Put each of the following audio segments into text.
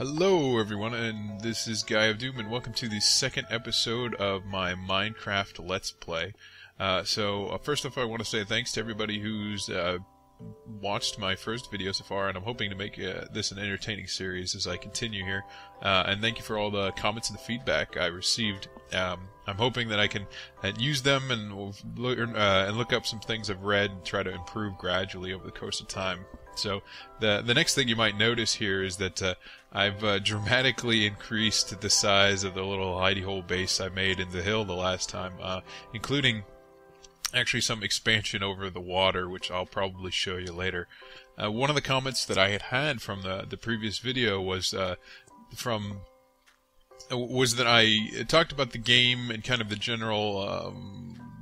Hello everyone, and this is Guyofdoom, and welcome to the second episode of my Minecraft Let's Play. First off, I want to say thanks to everybody who's watched my first video so far, and I'm hoping to make this an entertaining series as I continue here. And thank you for all the comments and the feedback I received. I'm hoping that I can use them and look up some things I've read and try to improve gradually over the course of time. So the next thing you might notice here is that I've dramatically increased the size of the little hidey hole base I made in the hill the last time, including actually some expansion over the water, which I'll probably show you later. One of the comments that I had from the previous video was that I talked about the game and kind of the general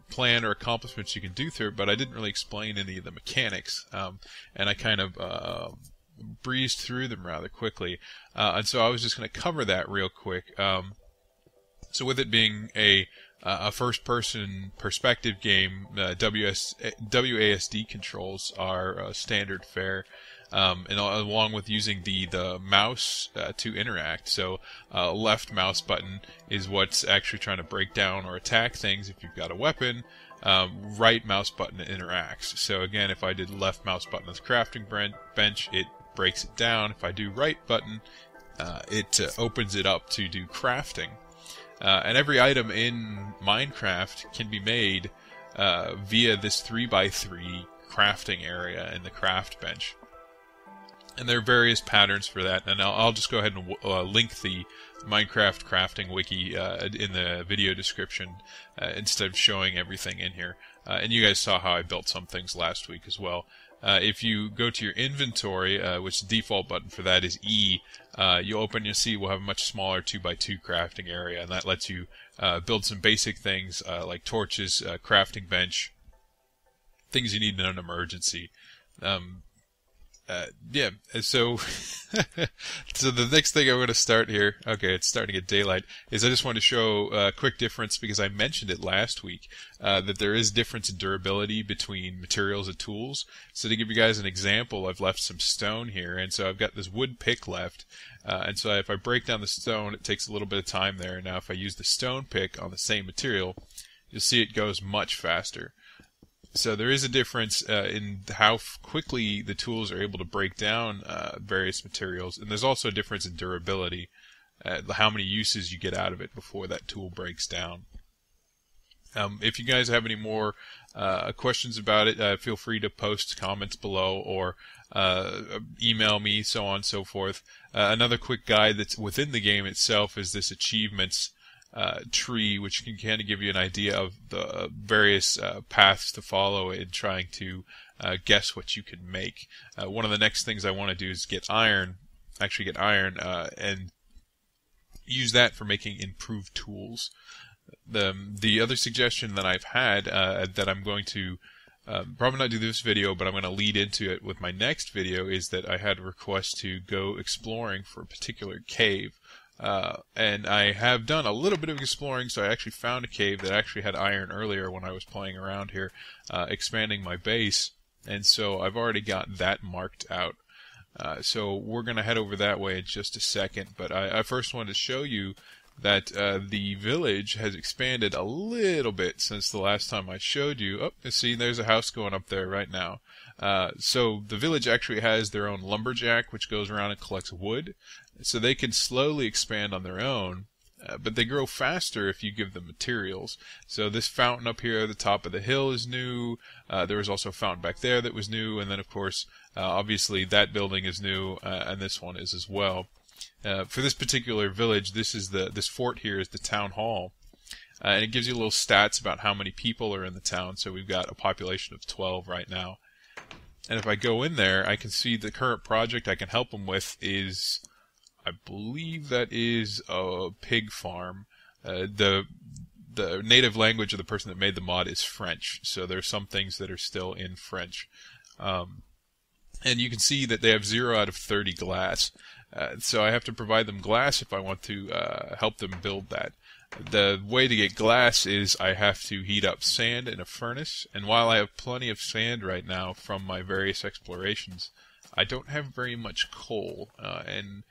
plan or accomplishments you can do through it, but I didn't really explain any of the mechanics, and I kind of breezed through them rather quickly, and so I was just going to cover that real quick. So with it being a first-person perspective game, WASD controls are standard fare, and along with using the mouse to interact. So left mouse button is what's actually trying to break down or attack things if you've got a weapon. Right mouse button interacts. So again, if I did left mouse button as crafting bench, it breaks it down. If I do right button, it opens it up to do crafting. And every item in Minecraft can be made via this 3x3 crafting area in the craft bench. And there are various patterns for that, and I'll just go ahead and link the Minecraft crafting wiki in the video description instead of showing everything in here. And you guys saw how I built some things last week as well. If you go to your inventory, which the default button for that is E, you'll see we'll have a much smaller 2x2 crafting area, and that lets you build some basic things like torches, crafting bench, things you need in an emergency. So the next thing I'm going to start here, okay, it's starting to get daylight, is I just want to show a quick difference, because I mentioned it last week, that there is difference in durability between materials and tools. So to give you guys an example, I've left some stone here, and so I've got this wood pick left, and so if I break down the stone, it takes a little bit of time there. Now if I use the stone pick on the same material, you'll see it goes much faster. So there is a difference in how quickly the tools are able to break down various materials, and there's also a difference in durability, how many uses you get out of it before that tool breaks down. If you guys have any more questions about it, feel free to post comments below or email me, so on and so forth. Another quick guide that's within the game itself is this achievements tree, which can kind of give you an idea of the various paths to follow in trying to guess what you can make. One of the next things I want to do is get iron, and use that for making improved tools. The other suggestion that I've had that I'm going to probably not do this video, but I'm going to lead into it with my next video, is that I had a request to go exploring for a particular cave. And I have done a little bit of exploring, so I actually found a cave that actually had iron earlier when I was playing around here, expanding my base, and so I've already got that marked out. So we're going to head over that way in just a second, but I first wanted to show you that the village has expanded a little bit since the last time I showed you. Oh, see, there's a house going up there right now. So the village actually has their own lumberjack, which goes around and collects wood. So they can slowly expand on their own, but they grow faster if you give them materials. So this fountain up here at the top of the hill is new. There was also a fountain back there that was new, and then of course, obviously that building is new, and this one is as well. For this particular village, this fort here is the town hall, and it gives you little stats about how many people are in the town. So we've got a population of 12 right now. And if I go in there, I can see the current project I can help them with is, I believe that is a pig farm. The native language of the person that made the mod is French, so there's some things that are still in French. And you can see that they have 0 out of 30 glass. So I have to provide them glass if I want to help them build that. The way to get glass is I have to heat up sand in a furnace, and while I have plenty of sand right now from my various explorations, I don't have very much coal, and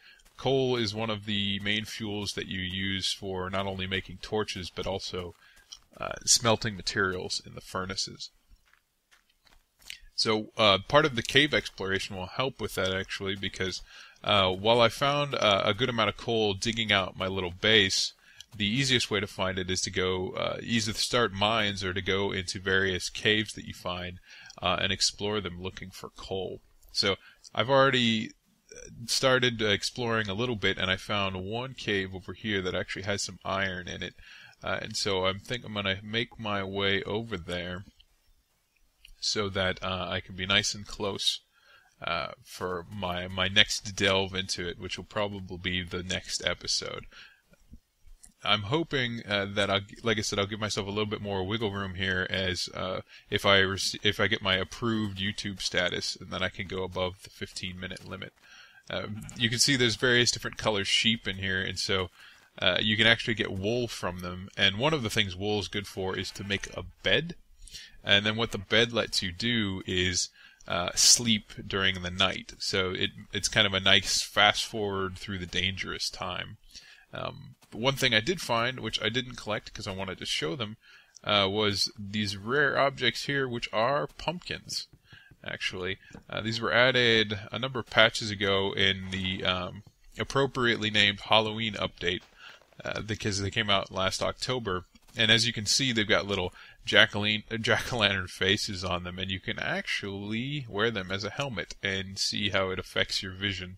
coal is one of the main fuels that you use for not only making torches, but also smelting materials in the furnaces. So part of the cave exploration will help with that, actually, because while I found a good amount of coal digging out my little base, the easiest way to find it is to go either start mines or to go into various caves that you find and explore them looking for coal. So I've already started exploring a little bit, and I found one cave over here that actually has some iron in it. And so I think I'm going to make my way over there so that I can be nice and close for my next delve into it, which will probably be the next episode. I'm hoping that, like I said, I'll give myself a little bit more wiggle room here as if I get my approved YouTube status, and then I can go above the 15-minute limit. You can see there's various different color sheep in here, and so you can actually get wool from them. And one of the things wool is good for is to make a bed. And then what the bed lets you do is sleep during the night. So it's kind of a nice fast forward through the dangerous time. But one thing I did find, which I didn't collect because I wanted to show them, was these rare objects here, which are pumpkins. Actually, these were added a number of patches ago in the appropriately named Halloween update because they came out last October. And as you can see, they've got little jack-o'-lantern faces on them, and you can actually wear them as a helmet and see how it affects your vision.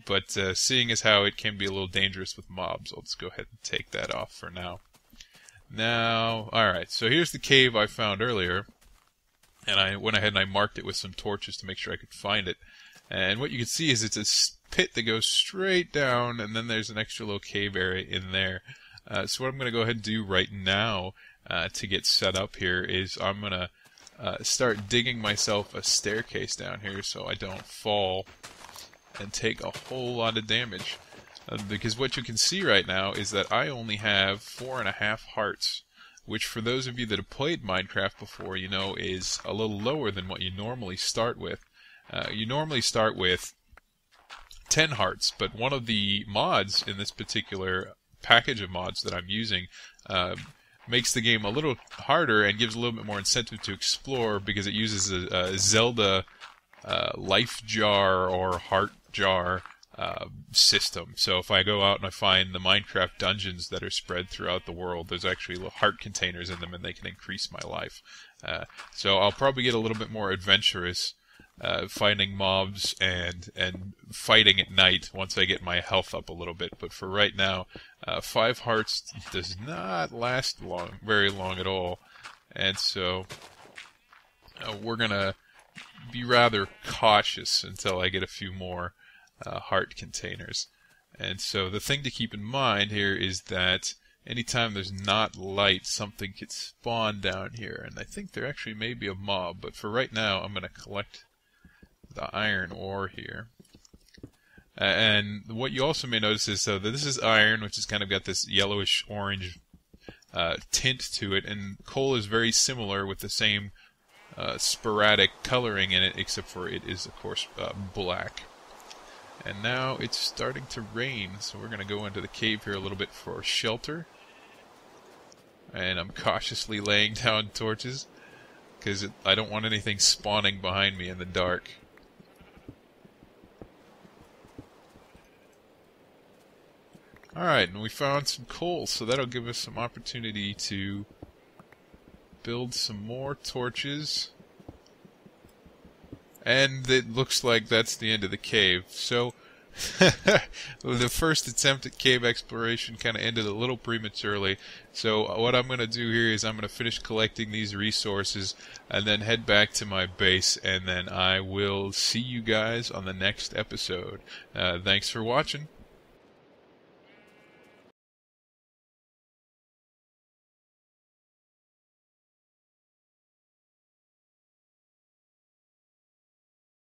But seeing as how it can be a little dangerous with mobs, I'll just go ahead and take that off for now. Alright, so here's the cave I found earlier. And I went ahead and I marked it with some torches to make sure I could find it. And what you can see is it's a pit that goes straight down, and then there's an extra little cave area in there. So what I'm going to go ahead and do right now to get set up here is I'm going to start digging myself a staircase down here so I don't fall and take a whole lot of damage. Because what you can see right now is that I only have 4.5 hearts, which for those of you that have played Minecraft before, you know is a little lower than what you normally start with. You normally start with 10 hearts, but one of the mods in this particular package of mods that I'm using makes the game a little harder and gives a little bit more incentive to explore because it uses a Zelda life jar or heart jar system. So if I go out and I find the Minecraft dungeons that are spread throughout the world, there's actually little heart containers in them and they can increase my life. So I'll probably get a little bit more adventurous finding mobs and fighting at night once I get my health up a little bit. But for right now, 5 hearts does not last very long at all. And so we're going to be rather cautious until I get a few more heart containers. And so the thing to keep in mind here is that anytime there's not light, something could spawn down here. And I think there actually may be a mob, but for right now I'm going to collect the iron ore here. And what you also may notice is that this is iron, which has kind of got this yellowish orange tint to it, and coal is very similar with the same sporadic coloring in it, except for it is of course black. And now it's starting to rain, so we're going to go into the cave here a little bit for shelter. And I'm cautiously laying down torches because I don't want anything spawning behind me in the dark. Alright, and we found some coal, so that'll give us some opportunity to build some more torches. And it looks like that's the end of the cave. So, the first attempt at cave exploration kind of ended a little prematurely. So what I'm going to do here is I'm going to finish collecting these resources and then head back to my base, and then I will see you guys on the next episode. Thanks for watching.